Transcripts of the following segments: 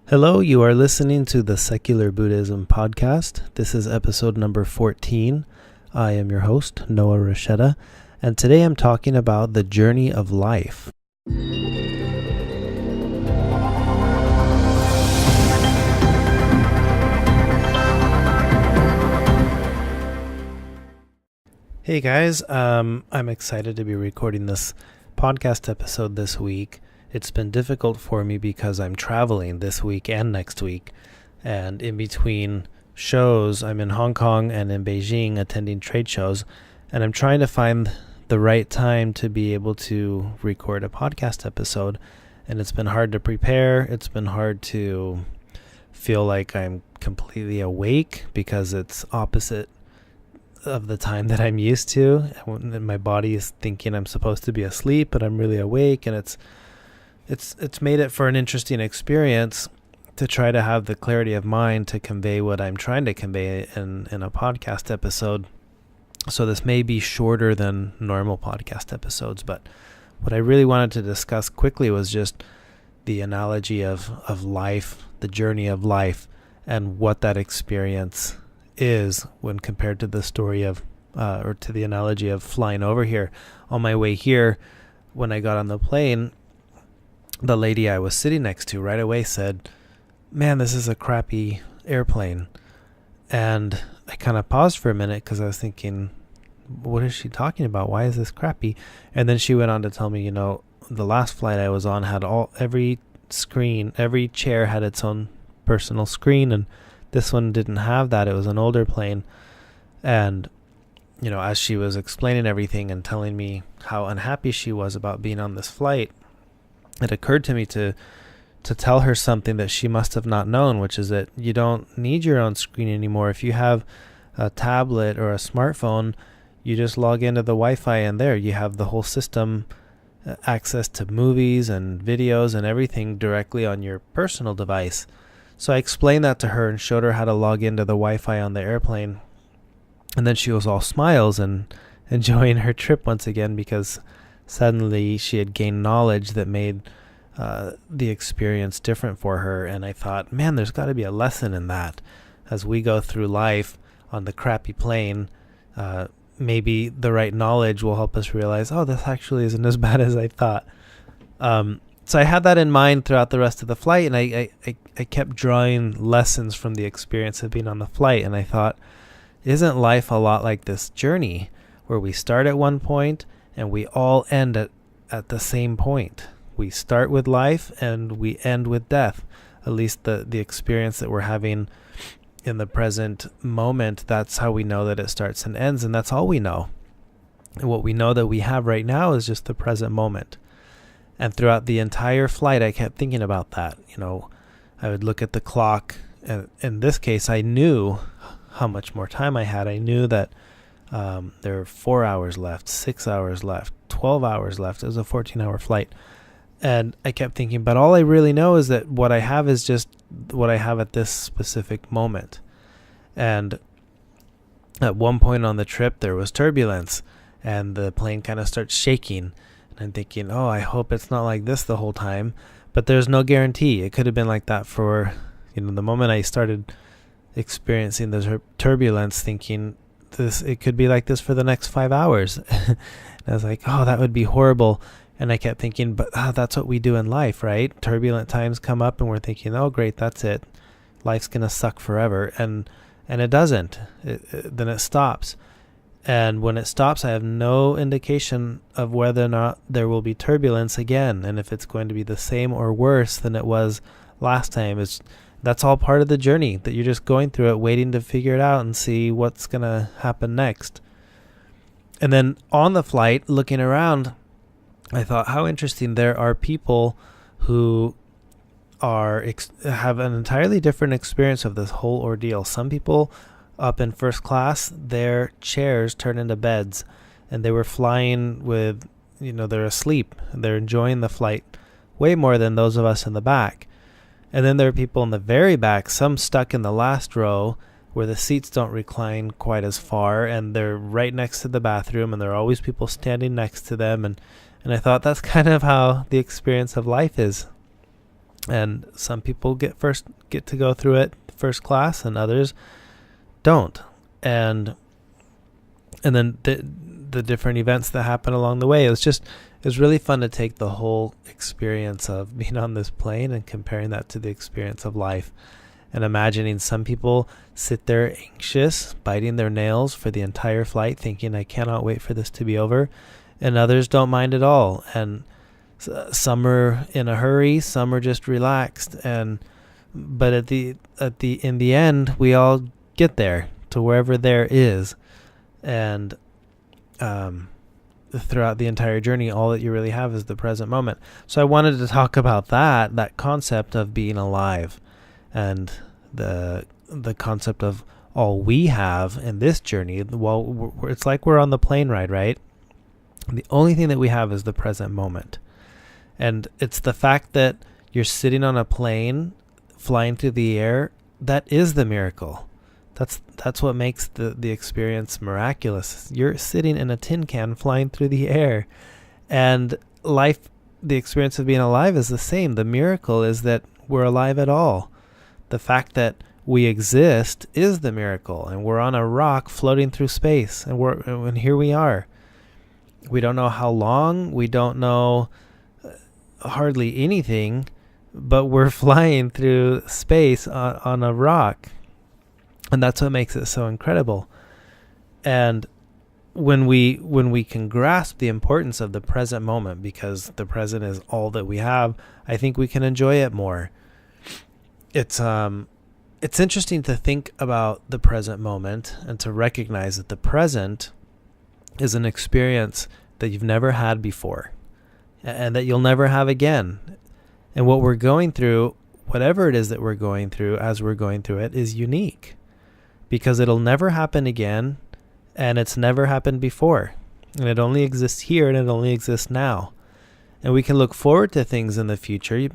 Hello, you are listening to the Secular Buddhism podcast. This is episode number 14. I am your host, Noah Rochetta, and today I'm talking about the journey of life. Hey guys, I'm excited to be recording this podcast episode this week. It's been difficult for me because I'm traveling this week and next week, and in between shows, I'm in Hong Kong and in Beijing attending trade shows, and I'm trying to find the right time to be able to record a podcast episode, and it's been hard to prepare. It's been hard to feel like I'm completely awake because it's opposite of the time that I'm used to. My body is thinking I'm supposed to be asleep, but I'm really awake, and it's made it for an interesting experience to try to have the clarity of mind to convey what I'm trying to convey in a podcast episode. So this may be shorter than normal podcast episodes, but what I really wanted to discuss quickly was just the analogy of life, the journey of life, and what that experience is when compared to the story of, or to the analogy of flying over here. On my way here, when I got on the plane, the lady I was sitting next to right away said, "Man, this is a crappy airplane." And I kind of paused for a minute because I was thinking, what is she talking about? Why is this crappy? And then she went on to tell me, the last flight I was on had every chair had its own personal screen, and this one didn't have that. It was an older plane. And, as she was explaining everything and telling me how unhappy she was about being on this flight, it occurred to me to tell her something that she must have not known, which is that you don't need your own screen anymore. If you have a tablet or a smartphone, you just log into the Wi-Fi, and there you have the whole system, access to movies and videos and everything directly on your personal device. So I explained that to her and showed her how to log into the Wi-Fi on the airplane. And then she was all smiles and enjoying her trip once again, because suddenly she had gained knowledge that made the experience different for her. And I thought, man, there's got to be a lesson in that. As we go through life on the crappy plane, maybe the right knowledge will help us realize, oh, this actually isn't as bad as I thought. So I had that in mind throughout the rest of the flight, and I kept drawing lessons from the experience of being on the flight. And I thought, isn't life a lot like this journey where we start at one point and we all end at the same point? We start with life and we end with death. At least the experience that we're having in the present moment, that's how we know that it starts and ends, and that's all we know. And what we know that we have right now is just the present moment. And throughout the entire flight, I kept thinking about that. I would look at the clock, and in this case, I knew how much more time I had. I knew that there were 4 hours left, 6 hours left, 12 hours left. It was a 14-hour flight. And I kept thinking, but all I really know is that what I have is just what I have at this specific moment. And at one point on the trip, there was turbulence, and the plane kind of starts shaking. And I'm thinking, oh, I hope it's not like this the whole time. But there's no guarantee. It could have been like that for, the moment I started experiencing the turbulence, thinking, it could be like this for the next 5 hours. And I was like, oh, that would be horrible. And I kept thinking, but that's what we do in life, right? Turbulent times come up and we're thinking, oh, great, that's it. Life's going to suck forever. And it doesn't. Then it stops. And when it stops, I have no indication of whether or not there will be turbulence again, and if it's going to be the same or worse than it was last time. That's all part of the journey, that you're just going through it, waiting to figure it out and see what's going to happen next. And then on the flight, looking around, I thought, how interesting. There are people who have an entirely different experience of this whole ordeal. Some people up in first class, their chairs turn into beds, and they were flying with, they're asleep. They're enjoying the flight way more than those of us in the back. And then there are people in the very back, some stuck in the last row where the seats don't recline quite as far, and they're right next to the bathroom, and there are always people standing next to them. And I thought that's kind of how the experience of life is. And some people get to go through it first class, and others don't. And then the different events that happen along the way. It was really fun to take the whole experience of being on this plane and comparing that to the experience of life, and imagining some people sit there anxious, biting their nails for the entire flight, thinking, I cannot wait for this to be over, and others don't mind at all. And some are in a hurry, some are just relaxed, but in the end, we all get there to wherever there is, and throughout the entire journey, all that you really have is the present moment. So I wanted to talk about that concept of being alive, and the concept of all we have in this journey. Well, it's like we're on the plane ride, right? The only thing that we have is the present moment. And it's the fact that you're sitting on a plane flying through the air that is the miracle. That's what makes the experience miraculous. You're sitting in a tin can flying through the air, and life, the experience of being alive, is the same. The miracle is that we're alive at all. The fact that we exist is the miracle, and we're on a rock floating through space, and here we are. We don't know how long, we don't know hardly anything, but we're flying through space on a rock. And that's what makes it so incredible. And when we can grasp the importance of the present moment, because the present is all that we have, I think we can enjoy it more. It's interesting to think about the present moment and to recognize that the present is an experience that you've never had before, and that you'll never have again. And what we're going through, whatever it is that we're going through as we're going through it, is unique, because it'll never happen again, and it's never happened before. And it only exists here, and it only exists now. And we can look forward to things in the future,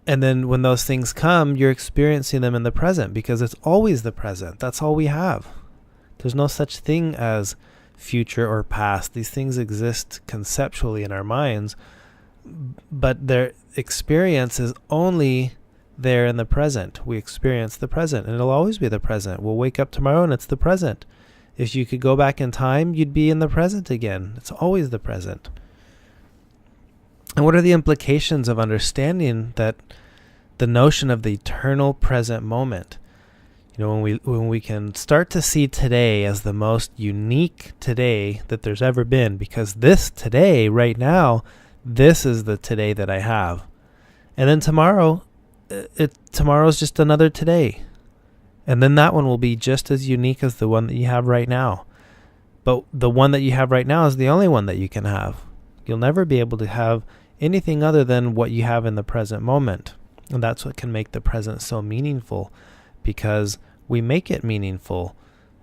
and then when those things come, you're experiencing them in the present, because it's always the present. That's all we have. There's no such thing as future or past. These things exist conceptually in our minds, but their experience is only there in the present. We experience the present, and it'll always be the present. We'll wake up tomorrow and it's the present. If you could go back in time, you'd be in the present again. It's always the present. And what are the implications of understanding that the notion of the eternal present moment? You know, when we can start to see today as the most unique today that there's ever been, because this today, right now, this is the today that I have. And then tomorrow's just another today. And then that one will be just as unique as the one that you have right now. But the one that you have right now is the only one that you can have. You'll never be able to have anything other than what you have in the present moment. And that's what can make the present so meaningful, because we make it meaningful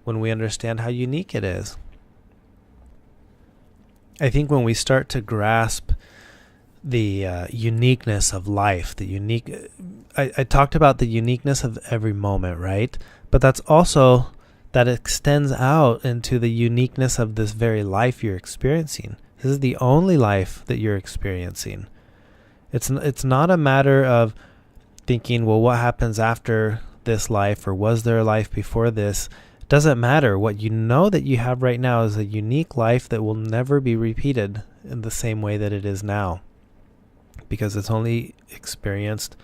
when we understand how unique it is. I think when we start to grasp the uniqueness of life, I talked about the uniqueness of every moment, right? But that's also, that extends out into the uniqueness of this very life you're experiencing. This is the only life that you're experiencing. It's not a matter of thinking, well, what happens after this life, or was there a life before this? It doesn't matter. What you know that you have right now is a unique life that will never be repeated in the same way that it is now, because it's only experienced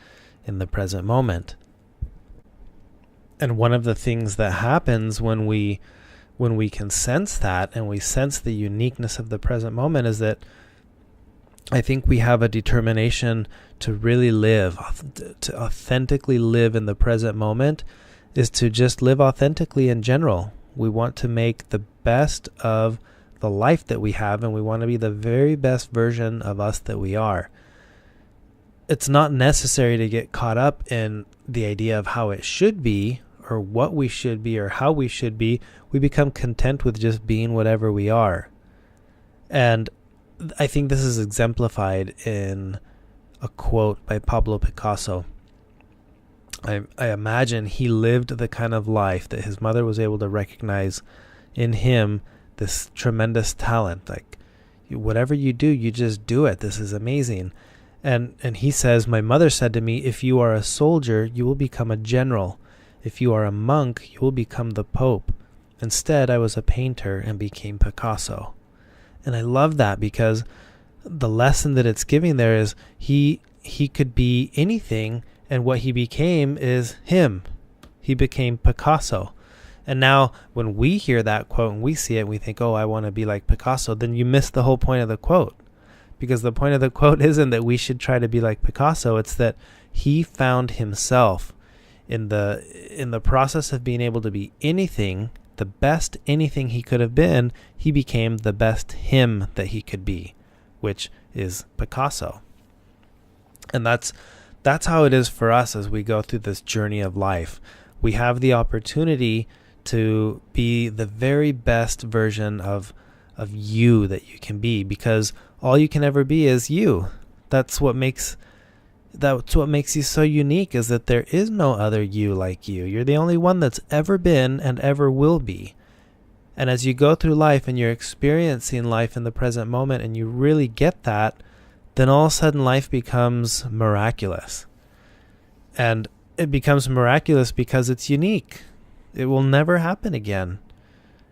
in the present moment. And one of the things that happens when we can sense that, and we sense the uniqueness of the present moment, is that I think we have a determination to really live, to authentically live in the present moment, is to just live authentically in general. We want to make the best of the life that we have, and we want to be the very best version of us that we are. It's not necessary to get caught up in the idea of how it should be, or what we should be, or how we should be. We become content with just being whatever we are. And I think this is exemplified in a quote by Pablo Picasso. I imagine he lived the kind of life that his mother was able to recognize in him, this tremendous talent. Like, whatever you do, you just do it. This is amazing. And he says, my mother said to me, if you are a soldier, you will become a general. If you are a monk, you will become the Pope. Instead, I was a painter and became Picasso. And I love that, because the lesson that it's giving there is he could be anything, and what he became is him. He became Picasso. And now when we hear that quote and we see it, we think, oh, I want to be like Picasso. Then you miss the whole point of the quote. Because the point of the quote isn't that we should try to be like Picasso. It's that he found himself in the process of being able to be anything, the best anything he could have been. He became the best him that he could be, which is Picasso. And that's how it is for us as we go through this journey of life. We have the opportunity to be the very best version of you that you can be, because all you can ever be is you. That's what makes you so unique, is that there is no other you like you. You're the only one that's ever been and ever will be. And as you go through life and you're experiencing life in the present moment and you really get that, then all of a sudden life becomes miraculous. And it becomes miraculous because it's unique. It will never happen again.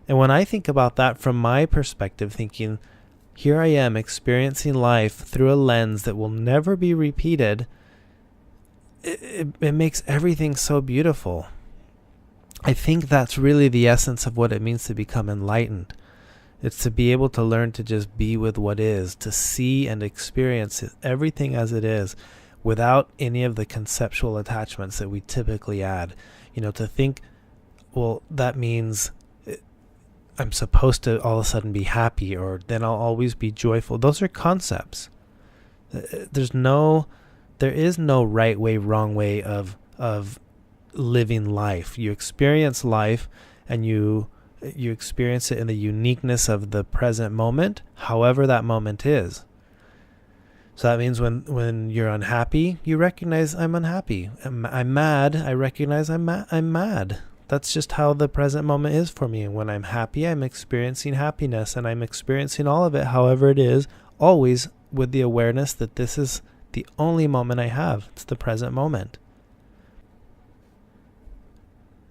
And when I think about that from my perspective, thinking, here I am experiencing life through a lens that will never be repeated, it makes everything so beautiful. I think that's really the essence of what it means to become enlightened. It's to be able to learn to just be with what is, to see and experience everything as it is, without any of the conceptual attachments that we typically add. To think, well, that means I'm supposed to all of a sudden be happy, or then I'll always be joyful. Those are concepts. There is no right way, wrong way of living life. You experience life, and you experience it in the uniqueness of the present moment, however that moment is. So that means when you're unhappy, you recognize I'm unhappy. I'm mad, I recognize I'm mad. That's just how the present moment is for me. And when I'm happy, I'm experiencing happiness, and I'm experiencing all of it however it is, always with the awareness that this is the only moment I have. It's the present moment.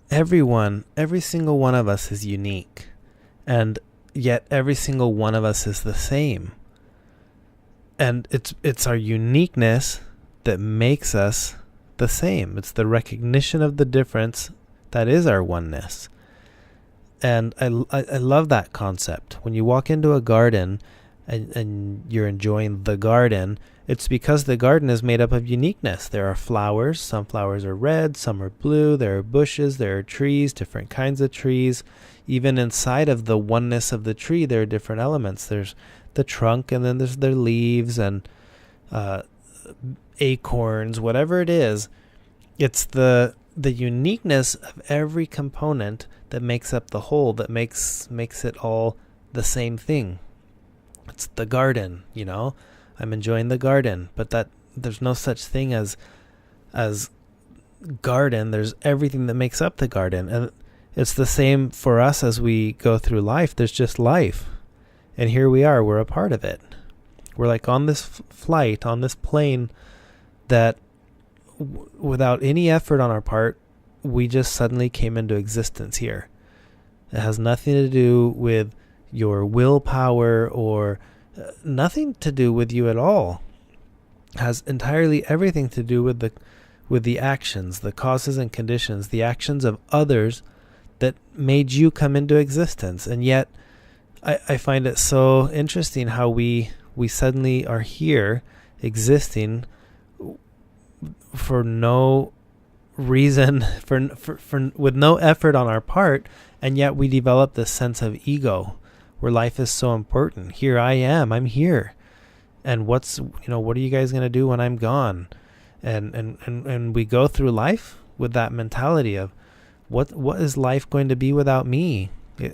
Every single one of us is unique, and yet every single one of us is the same. And it's our uniqueness that makes us the same. It's the recognition of the difference that is our oneness. And I love that concept. When you walk into a garden and you're enjoying the garden, it's because the garden is made up of uniqueness. There are flowers. Some flowers are red, some are blue. There are bushes, there are trees, different kinds of trees. Even inside of the oneness of the tree, there are different elements. There's the trunk, and then there's their leaves and acorns, whatever it is. It's the uniqueness of every component that makes up the whole, that makes it all the same thing. It's the garden, I'm enjoying the garden, but that there's no such thing as garden. There's everything that makes up the garden. And it's the same for us as we go through life. There's just life. And here we are, we're a part of it. We're like on this flight, on this plane that without any effort on our part, we just suddenly came into existence here. It has nothing to do with your willpower or nothing to do with you at all. It has entirely everything to do with the actions, the causes and conditions, the actions of others that made you come into existence. And yet I find it so interesting how we suddenly are here existing for no reason, for with no effort on our part, and yet we develop this sense of ego where life is so important. Here I am, I'm here. And what are you guys going to do when I'm gone? And we go through life with that mentality of what is life going to be without me?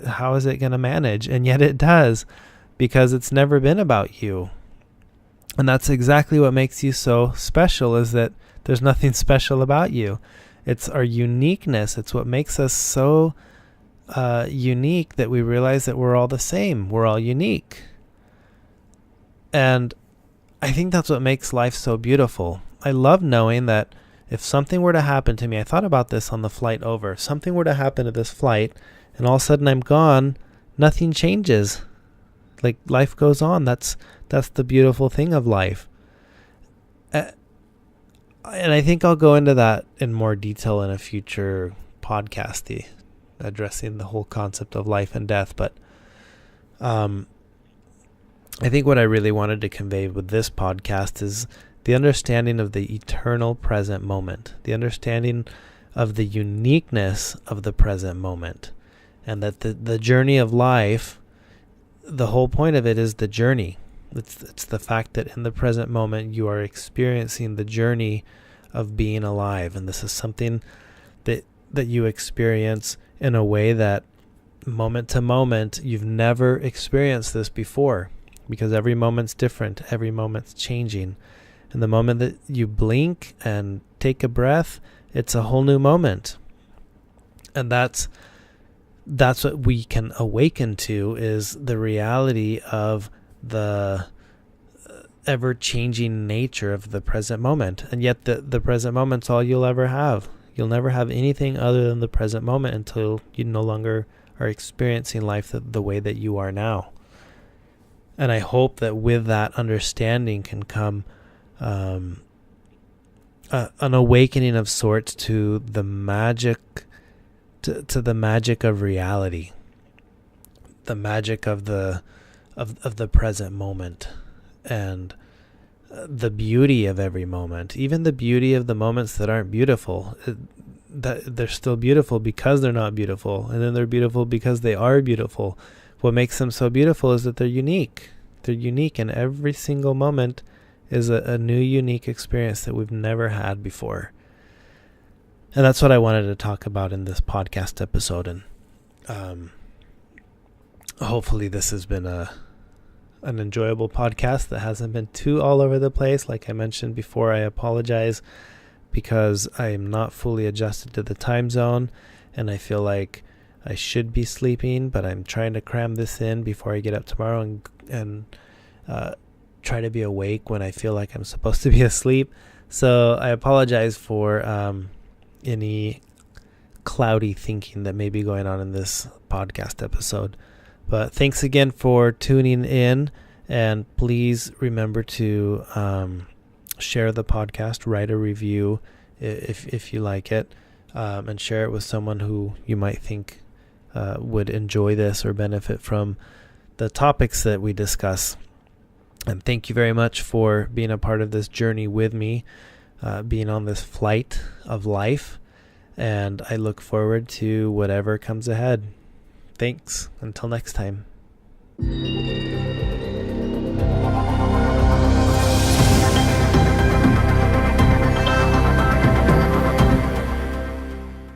How is it going to manage? And yet it does, because it's never been about you. And that's exactly what makes you so special, is that there's nothing special about you. It's our uniqueness. It's what makes us so unique, that we realize that we're all the same. We're all unique. And I think that's what makes life so beautiful. I love knowing that if something were to happen to me, I thought about this on the flight over, if something were to happen to this flight and all of a sudden I'm gone, nothing changes. Like, life goes on. That's the beautiful thing of life. And I think I'll go into that in more detail in a future podcast, addressing the whole concept of life and death. But I think what I really wanted to convey with this podcast is the understanding of the eternal present moment, the understanding of the uniqueness of the present moment, and that the journey of life, the whole point of it is the journey. It's the fact that in the present moment you are experiencing the journey of being alive, and this is something that you experience in a way that moment to moment you've never experienced this before, because every moment's different, every moment's changing. And the moment that you blink and take a breath, it's a whole new moment. And that's what we can awaken to, is the reality of the ever-changing nature of the present moment. And yet the present moment's all you'll ever have. You'll never have anything other than the present moment until you no longer are experiencing life the way that you are now. And I hope that with that understanding can come an awakening of sorts to the magic, to the magic of reality, the magic of the present moment, and the beauty of every moment, even the beauty of the moments that aren't beautiful. That they're still beautiful because they're not beautiful, and then they're beautiful because they are beautiful. What makes them so beautiful is that they're unique. They're unique, and every single moment is a new, unique experience that we've never had before. And that's what I wanted to talk about in this podcast episode. And hopefully this has been an enjoyable podcast that hasn't been too all over the place. Like I mentioned before, I apologize because I am not fully adjusted to the time zone, and I feel like I should be sleeping, but I'm trying to cram this in before I get up tomorrow and try to be awake when I feel like I'm supposed to be asleep. So I apologize for any cloudy thinking that may be going on in this podcast episode. But thanks again for tuning in, and please remember to share the podcast, write a review if you like it, and share it with someone who you might think would enjoy this or benefit from the topics that we discuss. And thank you very much for being a part of this journey with me, being on this flight of life. And I look forward to whatever comes ahead. Thanks. Until next time.